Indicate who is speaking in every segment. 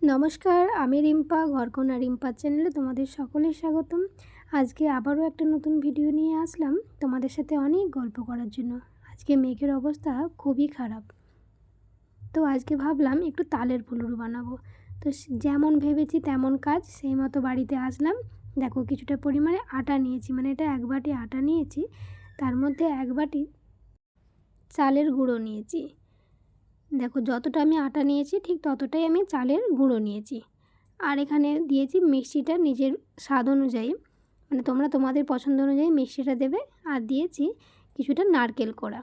Speaker 1: নমস্কার, আমি রিম্পা, ঘরকন্যা রিম্পার চ্যানেলে তোমাদের সকলের স্বাগতম। আজকে আবারও একটা নতুন ভিডিও নিয়ে আসলাম তোমাদের সাথে অনেক গল্প করার জন্য। আজকে মেঘের অবস্থা খুবই খারাপ, তো আজকে ভাবলাম একটু তালের ফুলুরি বানাবো। তো যেমন ভেবেছি তেমন কাজ, সেই মতো বাড়িতে আসলাম। দেখো কিছুটা পরিমাণে আটা নিয়েছি, মানে এটা 1 বাটি আটা নিয়েছি, তার মধ্যে 1 বাটি চালের গুঁড়ো নিয়েছি। দেখো যতটা আমি আটা নিয়েছি ঠিক ততটাই আমি চালের গুঁড়ো নিয়েছি। আর এখানে দিয়েছি মিষ্টিটা নিজের স্বাদ অনুযায়ী, মানে তোমরা তোমাদের পছন্দ অনুযায়ী মিষ্টিটা দেবে। আর দিয়েছি কিছুটা নারকেল কোড়া,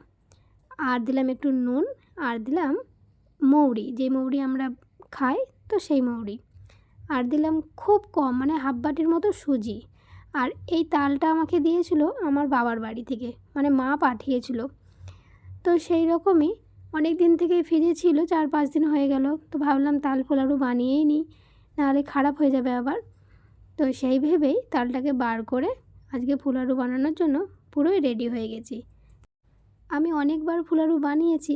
Speaker 1: আর দিলাম একটু নুন, আর দিলাম মৌরি, যে মৌরি আমরা খাই তো সেই মৌরি, আর দিলাম খুব কম মানে হাফ বাটির মতো সুজি। আর এই তালটা আমাকে দিয়েছিল আমার বাবার বাড়ি থেকে, মানে মা পাঠিয়েছিল। তো সেই রকমই অনেক দিন থেকেই ফ্রিজে ছিল, 4-5 দিন হয়ে গেল। তো ভাবলাম তাল ফোলারু বানিয়েই নিই, নাহলে খারাপ হয়ে যাবে আবার। তো সেই ভেবেই তালটাকে বার করে আজকে ফুলারু বানানোর জন্য পুরোই রেডি হয়ে গেছি। আমি অনেকবার ফুলারু বানিয়েছি,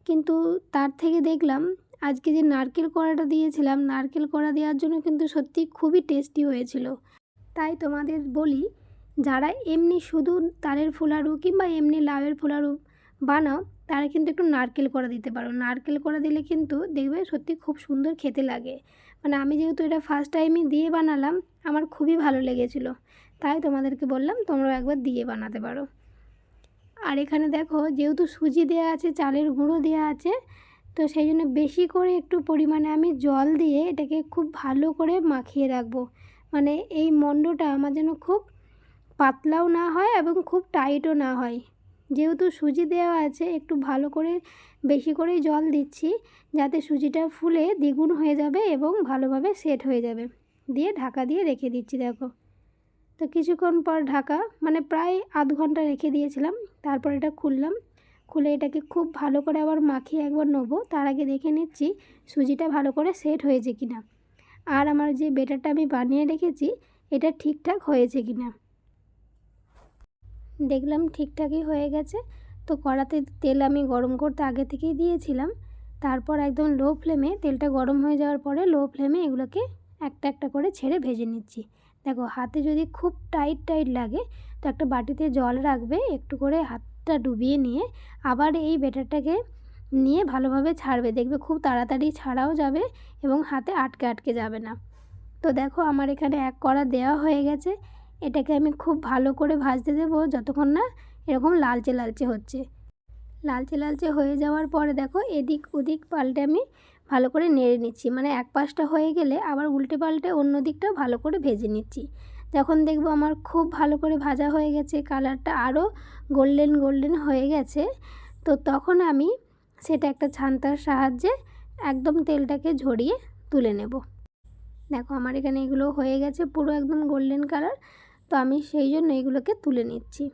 Speaker 1: কিন্তু তার থেকে দেখলাম আজকে যে নারকেল কোড়াটা দিয়েছিলাম, নারকেল কোড়া দেওয়ার জন্য কিন্তু সত্যি খুবই টেস্টি হয়েছিল। তাই তোমাদের বলি, যারা এমনি শুধু তালের ফুলারু কিংবা এমনি লাউয়ের ফুলারু বানাও, তারা কিন্তু একটু নারকেল কোড়া দিতে পারো। নারকেল কোড়া দিলে কিন্তু দেখবে সত্যি খুব সুন্দর খেতে লাগে। মানে আমি যেহেতু এটা ফার্স্ট টাইমই দিয়ে বানালাম, আমার খুবই ভালো লেগেছিল, তাই তোমাদেরকে বললাম তোমরাও একবার দিয়ে বানাতে পারো। আর এখানে দেখো যেহেতু সুজি দেওয়া আছে, চালের গুঁড়ো দেওয়া আছে, তো সেই জন্য বেশি করে একটু পরিমাণে আমি জল দিয়ে এটাকে খুব ভালো করে মাখিয়ে রাখবো। মানে এই মণ্ডটা আমার যেন খুব পাতলাও না হয় এবং খুব টাইটও না হয়। যেহেতু সুজি দেওয়া আছে, একটু ভালো করে বেশি করেই জল দিচ্ছি, যাতে সুজিটা ফুলে দ্বিগুণ হয়ে যাবে এবং ভালোভাবে সেট হয়ে যাবে। দিয়ে ঢাকা দিয়ে রেখে দিচ্ছি। দেখো তো কিছুক্ষণ পর ঢাকা, মানে প্রায় আধ ঘন্টা রেখে দিয়েছিলাম। তারপর এটা খুললাম, খুলে এটাকে খুব ভালো করে আবার মাখিয়ে একবার নেবো। তার আগে দেখে নিচ্ছি সুজিটা ভালো করে সেট হয়েছে কিনা, আর আমার যে ব্যাটারটা আমি বানিয়ে রেখেছি এটা ঠিকঠাক হয়েছে কিনা। দেখলাম ঠিকঠাকই হয়ে গেছে। তো কড়াতে তেল আমি গরম করতে আগে থেকেই দিয়েছিলাম। তারপর একদম লো ফ্লেমে, তেলটা গরম হয়ে যাওয়ার পরে লো ফ্লেমে এগুলোকে একটা একটা করে ছেড়ে ভেজে নিচ্ছি। দেখো হাতে যদি খুব টাইট টাইট লাগে তো একটা বাটিতে জল রাখবে, একটু করে হাতটা ডুবিয়ে নিয়ে আবার এই ব্যাটারটাকে নিয়ে ভালোভাবে ছাড়বে। দেখবে খুব তাড়াতাড়ি ছাড়াও যাবে এবং হাতে আটকে আটকে যাবে না। তো দেখো আমার এখানে 1 কড়া দেওয়া হয়ে গেছে। এটাকে আমি খুব ভালো করে ভাজতে দেবো যতক্ষণ না এরকম লালচে লালচে হচ্ছে। লালচে লালচে হয়ে যাওয়ার পরে দেখো এদিক ওদিক পাল্টে আমি ভালো করে নেড়ে নিচ্ছি। মানে এক পাশটা হয়ে গেলে আবার উল্টে পাল্টে অন্য দিকটাও ভালো করে ভেজে নিচ্ছি। যখন দেখবো আমার খুব ভালো করে ভাজা হয়ে গেছে, কালারটা আরও গোল্ডেন গোল্ডেন হয়ে গেছে, তো তখন আমি সেটা একটা ছান্তার সাহায্যে একদম তেলটাকে ঝরিয়ে তুলে নেব। দেখো আমার এখানে এগুলো হয়ে গেছে পুরো একদম গোল্ডেন কালার, তো আমি সেই জন্য এগুলোকে তুলে নিচ্ছি।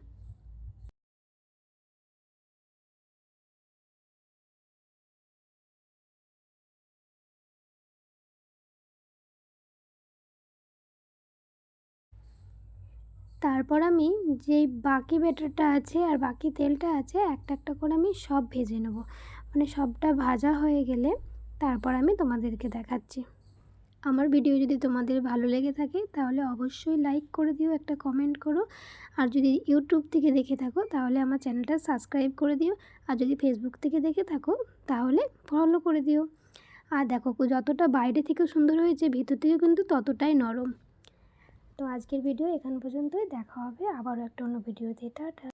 Speaker 1: তারপর আমি যেই বাকি ব্যাটারটা আছে আর বাকি তেলটা আছে একটা একটা করে আমি সব ভেজে নেব। মানে সবটা ভাজা হয়ে গেলে তারপর আমি তোমাদেরকে দেখাচ্ছি। আমার ভিডিও যদি তোমাদের ভালো লেগে থাকে তাহলে অবশ্যই লাইক করে দিও, একটা কমেন্ট করো। আর যদি ইউটিউব থেকে দেখে থাকো তাহলে আমার চ্যানেলটা সাবস্ক্রাইব করে দিও। আর যদি ফেসবুক থেকে দেখে থাকো তাহলে ফলো করে দিও। আর দেখো যতটা বাইরে থেকে সুন্দর হয়েছে ভিতর থেকে কিন্তু ততটাই নরম। তো আজকের ভিডিও এখান পর্যন্তই, দেখা হবে আবারও একটা অন্য ভিডিওতে। টাটা।